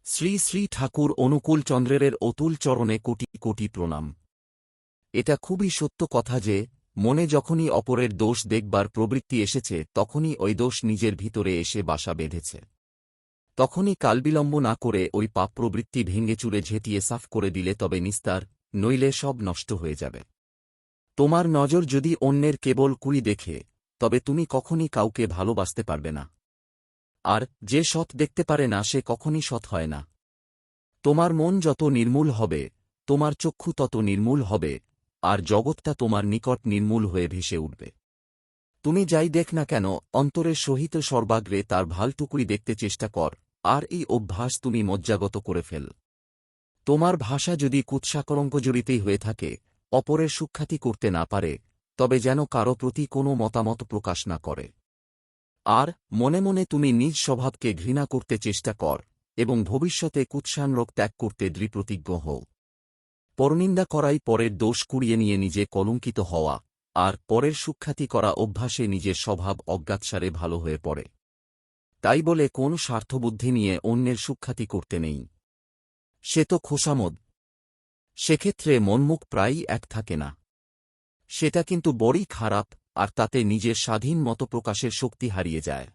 শ্রী শ্রী ঠাকুর অনুকূল চন্দ্রের অতুল চরণে কোটি কোটি প্রণাম। এটা খুবই সত্য কথা যে মনে যখনই অপরের দোষ দেখবার প্রবৃত্তি এসেছে তখনই ওই দোষ নিজের ভিতরে এসে বাসা বেঁধেছে। তখনই কালবিলম্ব না করে ওই পাপ প্রবৃত্তি ভেঙে চুরে ঝেঁটিয়ে সাফ করে দিলে তবে নিস্তার, নইলে সব নষ্ট হয়ে যাবে। তোমার নজর যদি অন্যের কেবল কুড়ি দেখে, তবে তুমি কখনই কাউকে ভালোবাসতে পারবে না। আর যে সৎ দেখতে পারে না সে কখনই সৎ হয় না। তোমার মন যত নির্মূল হবে, তোমার চক্ষু তত নির্মূল হবে, আর জগৎটা তোমার নিকট নির্মূল হয়ে ভেসে উঠবে। তুমি যাই দেখ না কেন অন্তরের সহিত সর্বাগ্রে তার ভালটুকুই দেখতে চেষ্টা কর, আর এই অভ্যাস তুমি মজ্জাগত করে ফেল। তোমার ভাষা যদি কুৎসাকলঙ্কজড়িতেই হয়ে থাকে, অপরের সুখ্যাতি করতে না পারে, তবে যেন কারো প্রতি কোনো মতামত প্রকাশ না করে। আর মনে মনে তুমি নিজ স্বভাবকে ঘৃণা করতে চেষ্টা কর এবং ভবিষ্যতে কুৎসানরোগ ত্যাগ করতে দৃঢ়প্রতিজ্ঞ হও। পরনিন্দা করাই পরের দোষ কুড়িয়ে নিয়ে নিজে কলঙ্কিত হওয়া, আর পরের সুখ্যাতি করা অভ্যাসে নিজের স্বভাব অজ্ঞাতসারে ভালো হয়ে পড়ে। তাই বলে কোন স্বার্থবুদ্ধি নিয়ে অন্যের সুখ্যাতি করতে নেই। সে তো খোসামদ। সেক্ষেত্রে মনমুখ প্রায়ই এক থাকে না। সেটা কিন্তু বড়ই খারাপ, আর তাতে নিজের স্বাধীন মত প্রকাশের শক্তি হারিয়ে যায়।